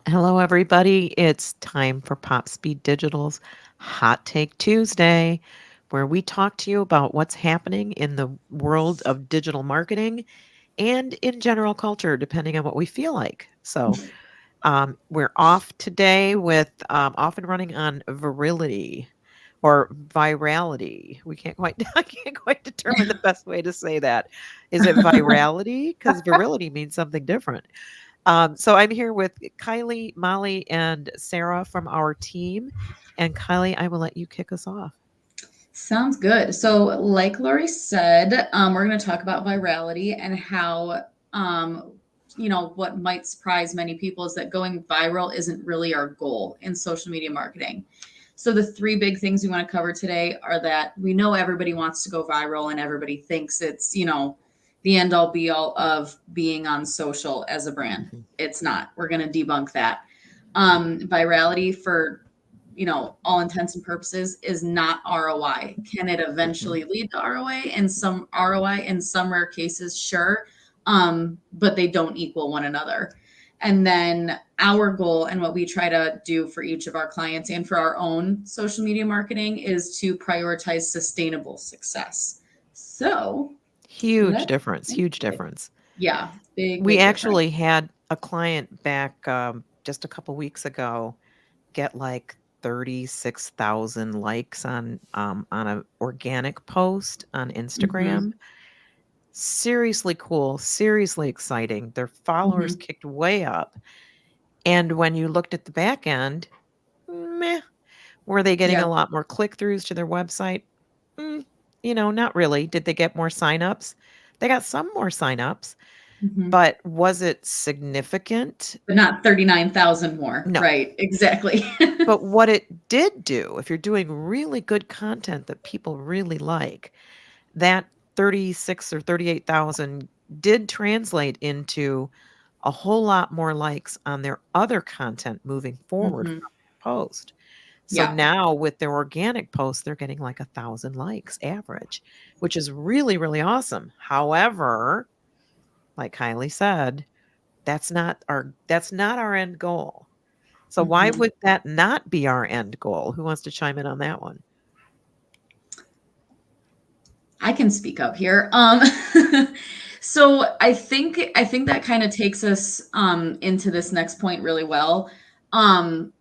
Hello, everybody. It's time for Pop Speed Digital's Hot Take Tuesday, where we talk to you about what's happening in the world of digital marketing and in general culture, depending on what we feel like. We're off today with off and running on Virility or Virality. We can't quite, I can't quite determine the best way to say that. Is it virality? Because virility means something different. So I'm here with Kylie, Molly, and Sarah from our team. And Kylie, I will let you kick us off. Sounds good. So, like Lori said, we're going to talk about virality and how, what might surprise many people is that going viral isn't really our goal in social media marketing. So, the three big things we want to cover today are that we know everybody wants to go viral and everybody thinks it's, the end all be all of being on social as a brand. Mhm. It's not. We're going to debunk that. Virality for all intents and purposes is not ROI. Can it Mhm. eventually lead to ROI? And some ROI in some rare cases, sure. But they don't equal one another. And then our goal and what we try to do for each of our clients and for our own social media marketing is to prioritize sustainable success. So Huge let's difference. Huge difference. yeah, big, We big difference. actually had a client back just a couple weeks ago get like 36,000 likes on an organic post on Mm-hmm. Instagram. Seriously cool, seriously exciting. Their followers Mm-hmm. kicked way up. And when you looked at the back end, meh. Were they getting Yeah. a lot more click-throughs to their website? Mm, not really. Did they get more signups? They got some more signups, Mm-hmm. but was it significant? But not 39,000 more. No. Right. Exactly. But what it did do, if you're doing really good content that people really like, that 36 or 38,000 did translate into a whole lot more likes on their other content moving forward Mhm. from that post. So Yeah. now with their organic posts, they're getting like 1,000 likes average, which is really, really awesome. However, like Kylie said, that's not our end goal. So why Mhm. would that not be our end goal? Who wants to chime in on that one? I can speak up here. So I think that kind of takes us into this next point really well. Um,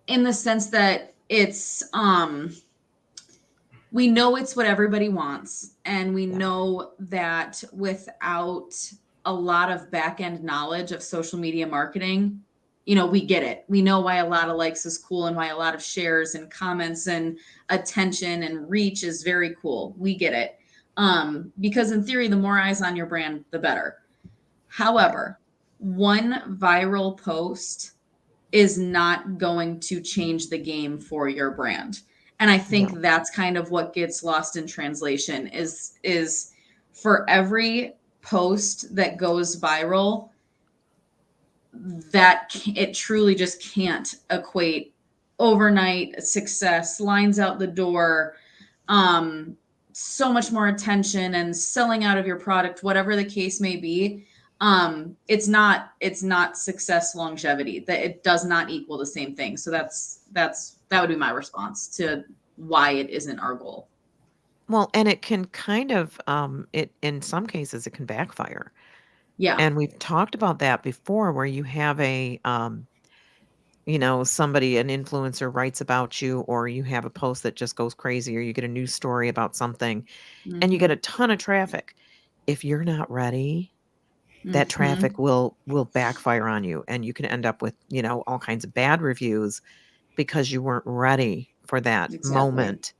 in the sense that we know it's what everybody wants, and we Yeah. know that without a lot of back end knowledge of social media marketing, we get it. We know why a lot of likes is cool and why a lot of shares and comments and attention and reach is very cool. We get it. Because in theory, the more eyes on your brand, the better. Right. However, one viral post is not going to change the game for your brand. And I No. think that's kind of what gets lost in translation is for every post that goes viral, it truly just can't equate overnight success, lines out the door, um so much more attention and selling out of your product, whatever the case may be. It's not success longevity, that it does not equal the same thing. So that would be my response to why it isn't our goal. Well, and it can kind of it in some cases it can backfire. Yeah. And we've talked about that before where you have somebody, an influencer writes about you, or you have a post that just goes crazy, or you get a news story about something and you get a Mhm. ton of traffic. If you're not ready, that traffic Mhm. will backfire on you and you can end up with, all kinds of bad reviews because you weren't ready for that Exactly. moment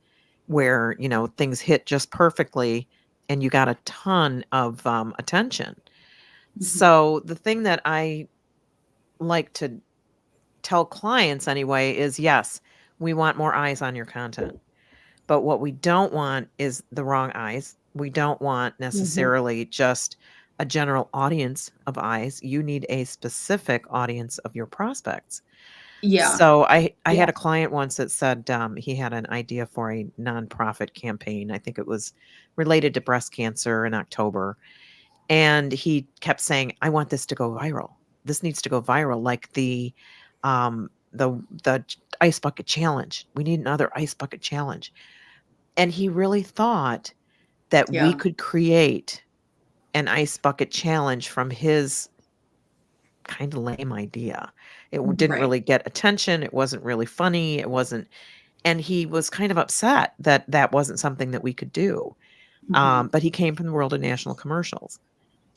where, things hit just perfectly and you got a ton of attention. Mhm. So the thing that I like to tell clients anyway is yes, we want more eyes on your content. But what we don't want is the wrong eyes. We don't want Mhm. necessarily just a general audience of eyes. You need a specific audience of your prospects. Yeah. So I Yeah. had a client once that said he had an idea for a nonprofit campaign. I think it was related to breast cancer in October. And he kept saying, I want this to go viral. this needs to go viral, like the ice bucket challenge. We need another ice bucket challenge. And he really thought that we Yeah. could create an ice bucket challenge from his kind of lame idea. Didn't Right. really get attention. It wasn't really funny. It wasn't, and he was kind of upset that that wasn't something that we could do. Mhm. But he came from the world of national commercials,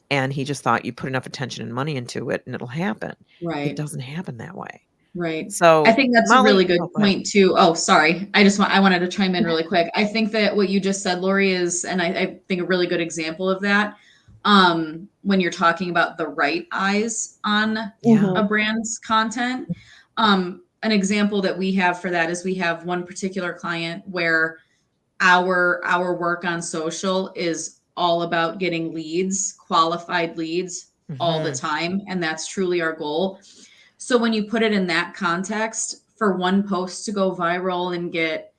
and he just thought you put enough attention and money into it and it'll happen. It Right. doesn't happen that way. Right. I So think that's a really Molly, good oh, go ahead. point too. Oh, sorry. I wanted to chime in really quick. I think that what you just said, Lori, is, and I think a really good example of that, when you're talking about the right eyes on Yeah. a brand's content. An example that we have for that is we have one particular client where our work on social is all about getting leads, qualified leads all the Hmm. time, and that's truly our goal. So when you put it in that context, for one post to go viral and get,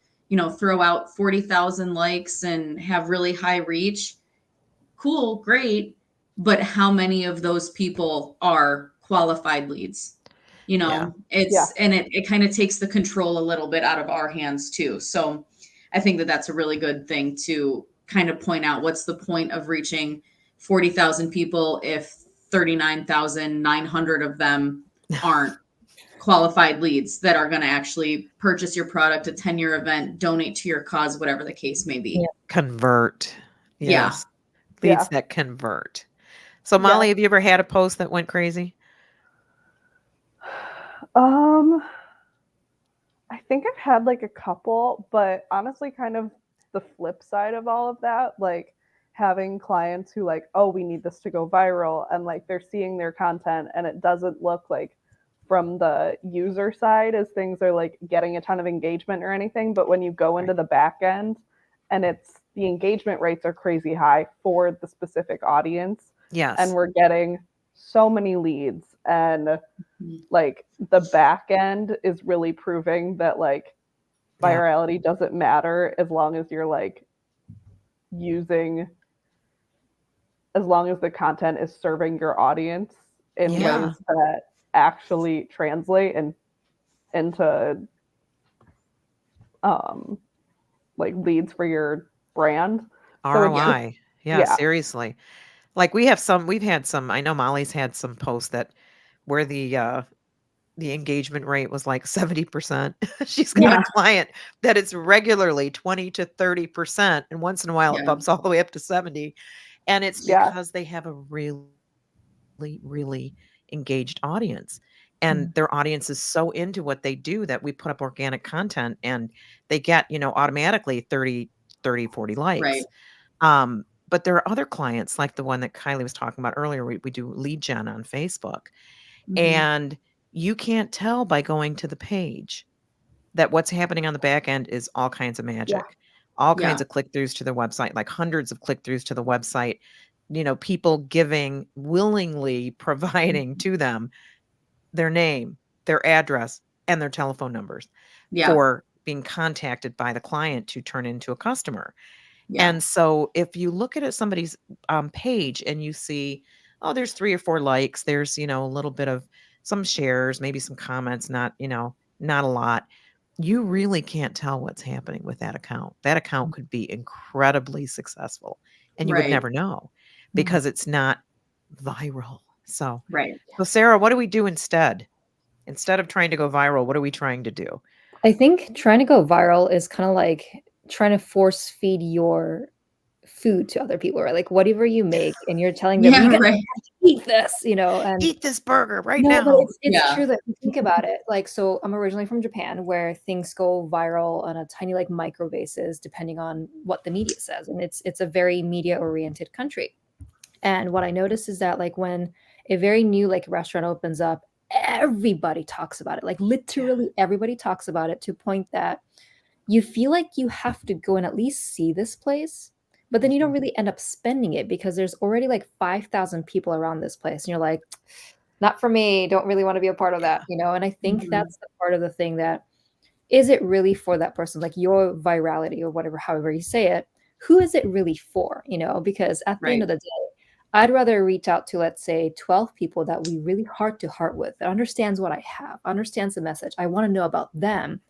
throw out 40,000 likes and have really high reach, cool, great. But how many of those people are qualified leads? Yeah. Yeah. And it kind of takes the control a little bit out of our hands too. So I think that that's a really good thing to kind of point out. What's the point of reaching 40,000 people if 39,900 of them aren't qualified leads that are going to actually purchase your product, a 10-year event, donate to your cause, whatever the case may Yeah. be? Convert. Yeah. Yes. Yeah. Leads that convert. So Yeah. Molly, have you ever had a post that went crazy? Um, I think I've had like a couple, but honestly, kind of the flip side of all of that, like having clients who like, oh, we need this to go viral, and like they're seeing their content and it doesn't look like from the user side as things are like getting a ton of engagement or anything, but when you go Right. into the back end and it's the engagement rates are crazy high for the specific audience and Yes. we're getting so many leads and Mhm. like the back end is really proving that like Yeah. virality doesn't matter as long as you're like using as long as the content is serving your audience in Yeah. ways that actually translate and into um like leads for your brand. So it's just ROI. Yeah, yeah, seriously. Like we've had some, I know Molly's had some posts that where the engagement rate was like 70%. She's got a Yeah. client that it's regularly 20 to 30%, and once in a while it Yeah. bumps all the way up to 70. And it's yeah, because they have a really engaged audience. And their Mm. audience is so into what they do that we put up organic content and they get, automatically 30, 40 likes. Right. But there are other clients like the one that Kylie was talking about earlier. We do lead gen on Facebook, Mhm. and you can't tell by going to the page that what's happening on the back end is all kinds of yeah, magic, all kinds Yeah. of click throughs to their website, like hundreds of click throughs to the website, people giving, willingly providing to them their name, their address, and their telephone numbers Yeah. for being contacted by the client to turn into a customer. Yeah. And so if you look at somebody's page and you see, oh, there's 3 or 4 likes, there's, a little bit of some shares, maybe some comments, not a lot. You really can't tell what's happening with that account. That account could be incredibly successful and you would Right. never know Mhm. because it's not viral. Right. So Sarah, what do we do instead? Instead of trying to go viral, what are we trying to do? I think trying to go viral is kind of like trying to force feed your food to other people, right? Like whatever you make and you're telling them you Yeah. gotta Right. eat this, and Eat this burger right no, but now. it's Yeah. true that you think about it. Like, so I'm originally from Japan where things go viral on a tiny like micro basis depending on what the media says. And it's a very media oriented country. And what I noticed is that like when a very new like restaurant opens up, everybody talks about it. Like Yeah. literally everybody talks about it to a point that you feel like you have to go and at least see this place, but then you don't Mhm. really end up spending it because there's already like 5,000 people around this place. And you're like, not for me, don't really want to be a part of that, Yeah. And I think Mhm. that's the part of the thing that is it really for that person, like your virality or whatever, however you say it, who is it really for, Because at the end Right. of the day, I'd rather reach out to, let's say, 12 people that we really heart to heart with, that understands what I have, understands the message. I want to know about them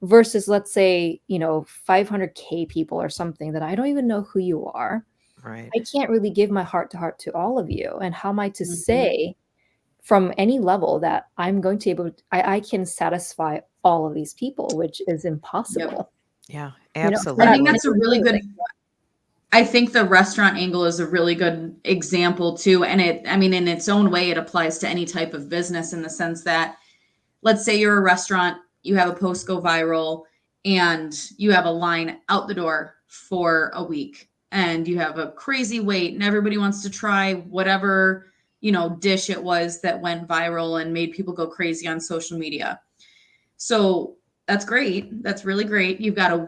versus, let's say, 500K people or something that I don't even know who you are. Right. I can't really give my heart to heart to all of you. And how am I to Mhm. say from any level that I'm going to be able to, I can satisfy all of these people, which is Yep. impossible. Yeah, We're I not think absolutely. that's a making really food. good, I think the restaurant angle is a really good example too. And I mean, in its own way, it applies to any type of business in the sense that, let's say you're a restaurant, you have a post go viral, and you have a line out the door for a week, and you have a crazy wait, and everybody wants to try whatever, dish it was that went viral and made people go crazy on social media. So that's great. That's really great. You've got a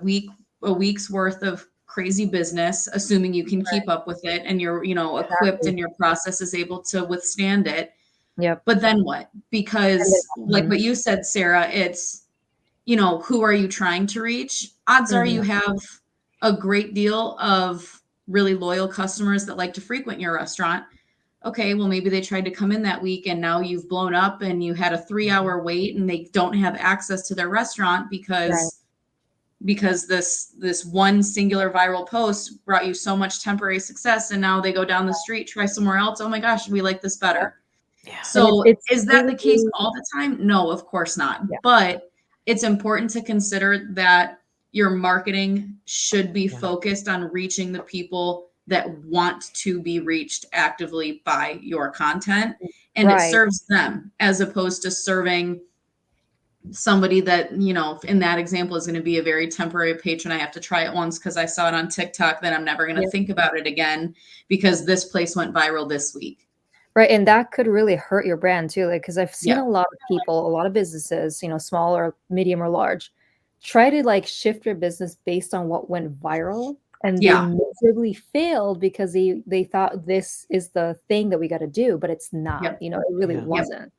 week's worth of crazy business, assuming you can keep up with it and you're, equipped Exactly. and your process is able to withstand it. Yep. But then what? And Because like then, what you said, Sarah, it's, who are you trying to reach? Odds are mhm. you have a great deal of really loyal customers that like to frequent your restaurant. Okay, well, maybe they tried to come in that week and now you've blown up and you had a 3 hour wait and they don't have access to their restaurant Right. because this one singular viral post brought you so much temporary success and now they go down the street, try somewhere else. Oh my gosh, we like this Yep. better. Yeah. And it's So it's is that really, the case all the time? No, of course not. yeah. But it's important to consider that your marketing should be Yeah. focused on reaching the people that want to be reached actively by your content. And it Right. serves them as opposed to serving somebody that, in that example is going to be a very temporary patron. I have to try it once because I saw it on TikTok, then I'm never going to Yep. think about it again because this place went viral this week. Right, and that could really hurt your brand too, like, because 'cause I've seen Yeah. a lot of people, a lot of businesses, small or medium or large, try to, like, shift their business based on what went viral, and they Yeah. miserably failed because they thought this is the thing that we gotta do, but it's not, Yep. it really Yeah. Yep. wasn't.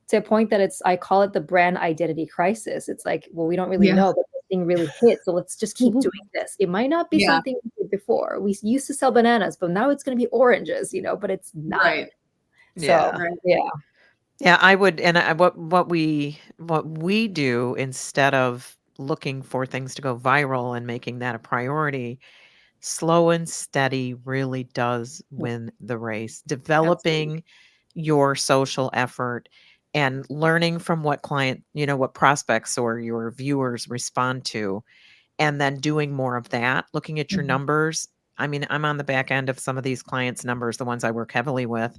To a point that I call it the brand identity crisis. It's like, well, we don't really Yeah. know, but this thing really hit, so let's just keep doing this. It might not be Yeah. something we did before. We used to sell bananas, but now it's gonna be oranges, but it's not. Right. So, Yeah. Right. yeah. Yeah, what we do instead of looking for things to go viral and making that a priority, slow and steady really does Yeah, win the race. Absolutely. Developing your social effort and learning from what what prospects or your viewers respond to, and then doing more of that, looking at your Mhm. numbers. I mean, I'm on the back end of some of these clients' numbers, the ones I work heavily with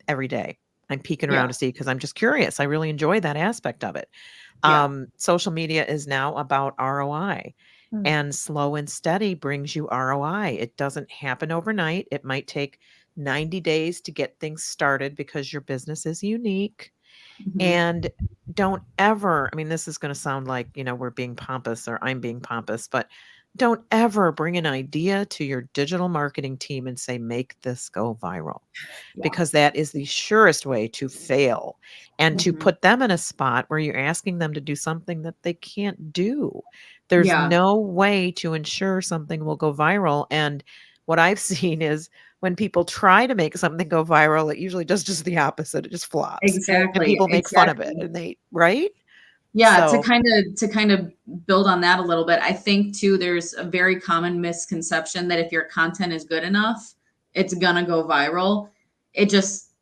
every day. I'm peeking around Yeah. to see because I'm just curious. I really enjoy that aspect of it. Yeah. Social media is now about ROI, mm, and slow and steady brings you ROI. It doesn't happen overnight. It might take 90 days to get things started because your business is unique. Mhm. And don't ever, I mean, this is going to sound like, we're being pompous or I'm being pompous, but don't ever bring an idea to your digital marketing team and say, make this go viral, Yeah. because that is the surest way to fail and to Mhm. put them in a spot where you're asking them to do something that they can't do. There's Yeah. no way to ensure something will go viral. And what I've seen is when people try to make something go viral, it usually does just the opposite. It just flops and Exactly. people make fun of it Exactly. and they, right? Yeah, to So, kind of build on that a little bit, I think too there's a very common misconception that if your content is good enough, it's gonna go viral. It just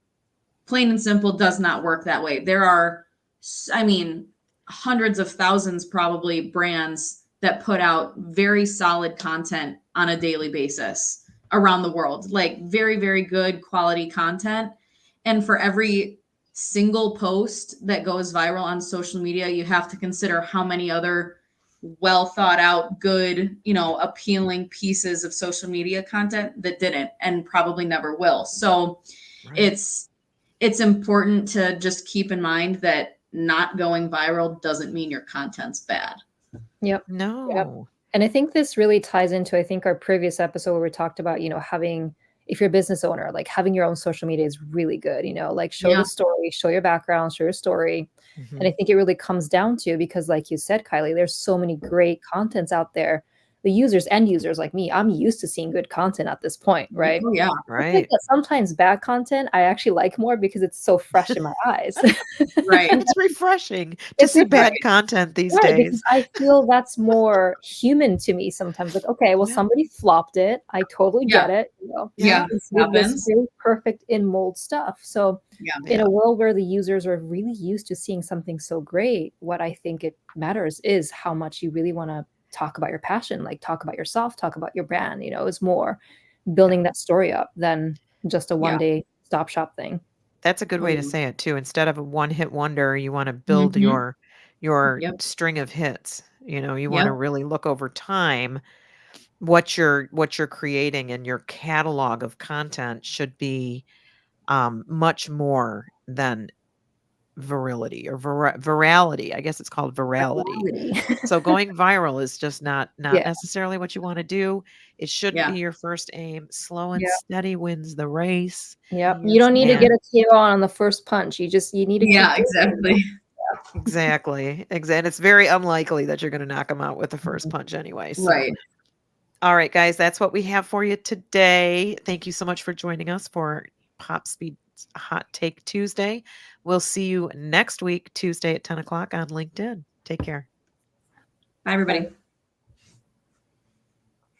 plain and simple does not work that way. There are, I mean, hundreds of thousands probably brands that put out very solid content on a daily basis around the world, like very, very good quality content. And for every single post that goes viral on social media, you have to consider how many other well thought out, good, appealing pieces of social media content that didn't and probably never will. So right. it's it's important to just keep in mind that not going viral doesn't mean your content's bad. yep, yep. No. And I think this really ties into, I think, our previous episode where we talked about, having, if you're a business owner, like having your own social media is really good, like show Yeah. the story, show your background, show your story. And Mhm. I think it really comes down to, because like you said, Kylie, there's so many great contents out there, the users, end users like me, I'm used to seeing good content at this point, right? Oh, yeah. I think Right. that sometimes bad content I actually like more because it's so fresh in my eyes. Right. It's refreshing to It's see bad Right. content these right, because days. I feel that's more human to me sometimes. Like, okay, well, Yeah. somebody flopped it. I totally Yeah. get it. You know, Yeah. Yeah. instead of this Happens. really perfect in mold stuff. So, Yeah. in Yeah. a world where the users are really used to seeing something so great, what I think it matters is how much you really want to talk about your passion, like talk about yourself, talk about your brand. You know, it's more Yeah. building that story up than just a Yeah. 1 day stop shop thing. That's a good Oh, way to yeah. say it too. Instead of a one-hit wonder, you wanna build Mhm. your Yep. string of hits. You wanna Yep. really look over time what you're creating, and your catalog of content should be much more than virility or virality. I guess it's called virality. Reality. So going viral is just not Yeah, necessarily what you want to do. It shouldn't Yeah. be your first aim. Slow and yeah, steady wins the race. yeah. You Yes, don't need to get And ma'am. a KO on the first punch. You need to keep Yeah, building. exactly. exactly, and it's very unlikely that you're going to knock them out with the first Mhm. punch anyway. So, Right. all right, guys, that's what we have for you today. Thank you so much for joining us for Pop Speed Hot Take Tuesday. We'll see you next week, Tuesday at 10 o'clock on LinkedIn. Take care. Bye, everybody.